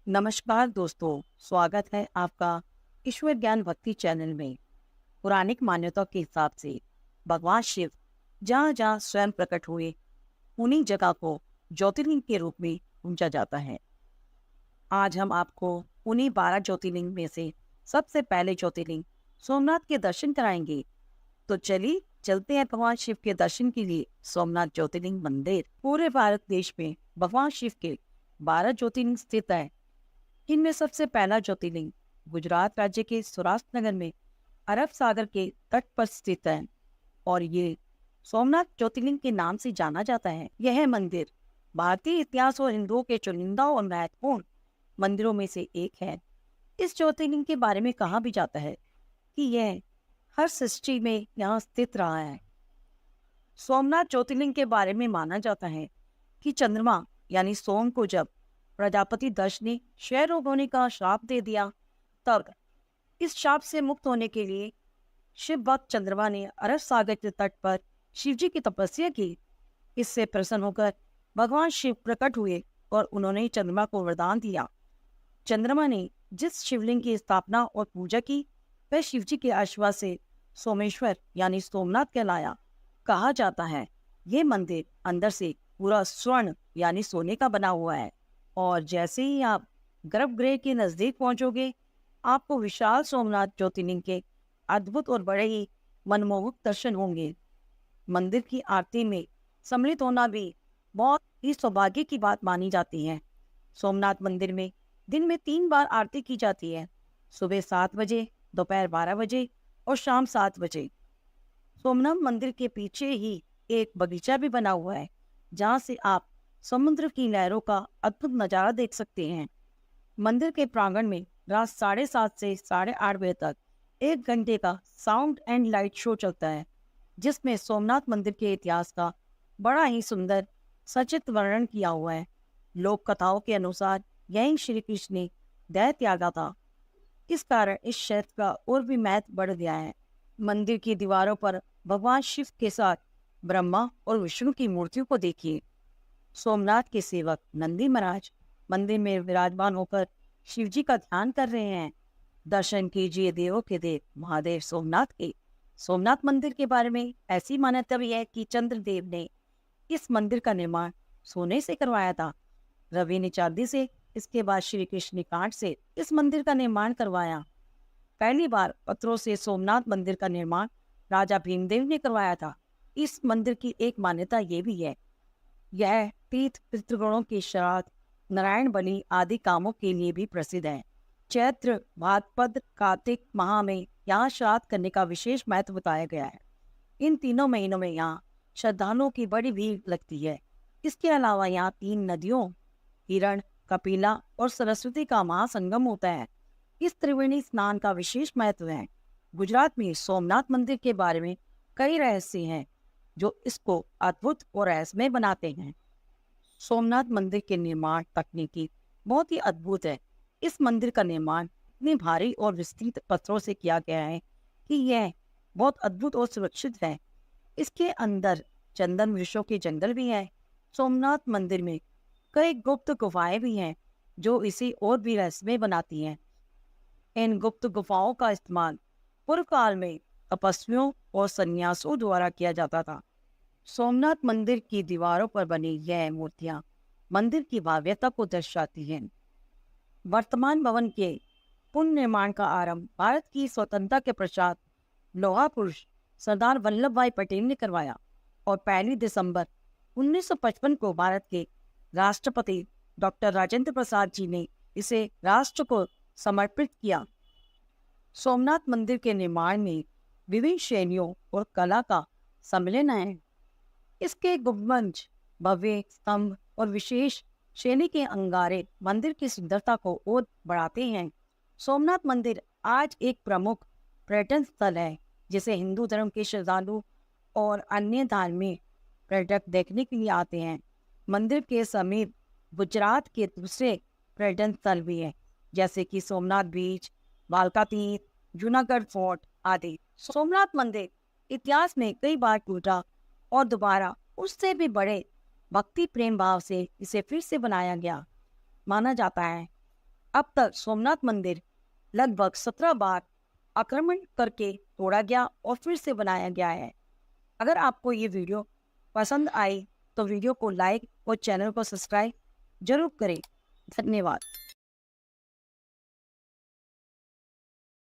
नमस्कार दोस्तों, स्वागत है आपका ईश्वर ज्ञान भक्ति चैनल में। पौराणिक मान्यता के हिसाब से भगवान शिव जहाँ जहाँ स्वयं प्रकट हुए उन्हीं जगह को ज्योतिर्लिंग के रूप में पूजा जाता है। आज हम आपको उन्हीं 12 ज्योतिर्लिंग में से सबसे पहले ज्योतिर्लिंग सोमनाथ के दर्शन कराएंगे। तो चलिए चलते हैं भगवान शिव के दर्शन के लिए सोमनाथ ज्योतिर्लिंग मंदिर। पूरे भारत देश में भगवान शिव के 12 ज्योतिर्लिंग स्थित है। इनमें सबसे पहला ज्योतिर्लिंग गुजरात राज्य के सौराष्ट्र नगर में अरब सागर के तट पर स्थित है और ये सोमनाथ ज्योतिर्लिंग के नाम से जाना जाता है। यह मंदिर भारतीय इतिहास और हिंदुओं के चुनिंदा और महत्वपूर्ण मंदिरों में से एक है। इस ज्योतिर्लिंग के बारे में कहा भी जाता है कि यह हर सृष्टि में यहाँ स्थित रहा है। सोमनाथ ज्योतिर्लिंग के बारे में माना जाता है कि चंद्रमा यानी सोम को जब प्रजापति दक्ष ने क्षय रोग होने का श्राप दे दिया, तब इस श्राप से मुक्त होने के लिए शिव भक्त चंद्रमा ने अरब सागर के तट पर शिव जी की तपस्या की। इससे प्रसन्न होकर भगवान शिव प्रकट हुए और उन्होंने चंद्रमा को वरदान दिया। चंद्रमा ने जिस शिवलिंग की स्थापना और पूजा की, वह शिव जी के आशीर्वाद से सोमेश्वर यानी सोमनाथ कहलाया। कहा जाता है ये मंदिर अंदर से पूरा स्वर्ण यानी सोने का बना हुआ है और जैसे ही आप गर्भगृह के नजदीक पहुंचोगे, आपको विशाल सोमनाथ ज्योतिर्लिंग के अद्भुत और बड़े ही मनमोहक दर्शन होंगे। मंदिर की आरती में सम्मिलित होना भी बहुत ही सौभाग्य की बात मानी जाती है। सोमनाथ मंदिर में दिन में 3 बार आरती की जाती है, सुबह 7 बजे, दोपहर 12 बजे और शाम 7 बजे। सोमनाथ मंदिर के पीछे ही एक बगीचा भी बना हुआ है, जहाँ से आप समुद्र की लहरों का अद्भुत नज़ारा देख सकते हैं। मंदिर के प्रांगण में रात 7:30 से 8:30 बजे तक 1 घंटे का साउंड एंड लाइट शो चलता है, जिसमें सोमनाथ मंदिर के इतिहास का बड़ा ही सुंदर सचित्र वर्णन किया हुआ है। लोक कथाओं के अनुसार यहीं श्री कृष्ण ने दैत्य त्यागा था। इस कारण इस क्षेत्र का और भी महत्व बढ़ गया है। मंदिर की दीवारों पर भगवान शिव के साथ ब्रह्मा और विष्णु की मूर्तियों को देखिए। सोमनाथ के सेवक नंदी महाराज मंदिर में विराजमान होकर शिव जी का ध्यान कर रहे हैं। दर्शन कीजिए देवों के देव महादेव सोमनाथ के। सोमनाथ मंदिर के बारे में ऐसी मान्यता भी है कि चंद्रदेव ने इस मंदिर का निर्माण सोने से करवाया था, रवि ने चांदी से। इसके बाद श्री कृष्ण ने कांच से इस मंदिर का निर्माण करवाया। पहली बार पत्थरों से सोमनाथ मंदिर का निर्माण राजा भीमदेव ने करवाया था। इस मंदिर की एक मान्यता ये भी है, यह तीर्थ पितृगणों के श्राद्ध, नारायण बलि आदि कामों के लिए भी प्रसिद्ध है। चैत्र, भाद्रपद, कार्तिक माह में यहाँ श्राद्ध करने का विशेष महत्व बताया गया है। इन तीनों महीनों में यहाँ श्रद्धालुओं की बड़ी भीड़ लगती है। इसके अलावा यहाँ 3 नदियों हिरण, कपिला और सरस्वती का महासंगम होता है। इस त्रिवेणी स्नान का विशेष महत्व है। गुजरात में सोमनाथ मंदिर के बारे में कई रहस्य हैं जो इसको अद्भुत और रहस्यमय बनाते हैं। सोमनाथ मंदिर के निर्माण तकनीकी बहुत ही अद्भुत है। इस मंदिर का निर्माण इतने भारी और विस्तृत पत्थरों से किया गया है कि यह बहुत अद्भुत और सुरक्षित है। इसके अंदर चंदन वृक्षों के जंगल भी हैं। सोमनाथ मंदिर में कई गुप्त गुफाएं भी हैं जो इसे और भी रहस्यमय बनाती हैं। इन गुप्त गुफाओं का इस्तेमाल पूर्व काल में तपस्वियों और सन्यासियों द्वारा किया जाता था। सोमनाथ मंदिर की दीवारों पर बनी यह मूर्तियां मंदिर की भव्यता को दर्शाती हैं। वर्तमान भवन के पुनर्निर्माण का आरंभ भारत की स्वतंत्रता के पश्चात लौह पुरुष सरदार वल्लभ भाई पटेल ने करवाया और 1 दिसंबर 1955 को भारत के राष्ट्रपति डॉक्टर राजेंद्र प्रसाद जी ने इसे राष्ट्र को समर्पित किया। सोमनाथ मंदिर के निर्माण में विभिन्न शैलियों और कला का सम्मिलन है। इसके गुंबज, भव्य स्तंभ और विशेष शैली के अंगारे मंदिर की सुंदरता को और बढ़ाते हैं। सोमनाथ मंदिर आज एक प्रमुख पर्यटन स्थल है, जिसे हिंदू धर्म के श्रद्धालु और अन्य धार्मिक पर्यटक देखने के लिए आते हैं। मंदिर के समीप गुजरात के दूसरे पर्यटन स्थल भी हैं, जैसे कि सोमनाथ बीच, भालका तीर्थ, जूनागढ़ फोर्ट आदि। सोमनाथ मंदिर इतिहास में कई बार टूटा और दोबारा उससे भी बड़े भक्ति प्रेम भाव से इसे फिर से बनाया गया। माना जाता है अब तक सोमनाथ मंदिर लगभग 17 बार आक्रमण करके तोड़ा गया और फिर से बनाया गया है। अगर आपको ये वीडियो पसंद आई तो वीडियो को लाइक और चैनल को सब्सक्राइब जरूर करें। धन्यवाद।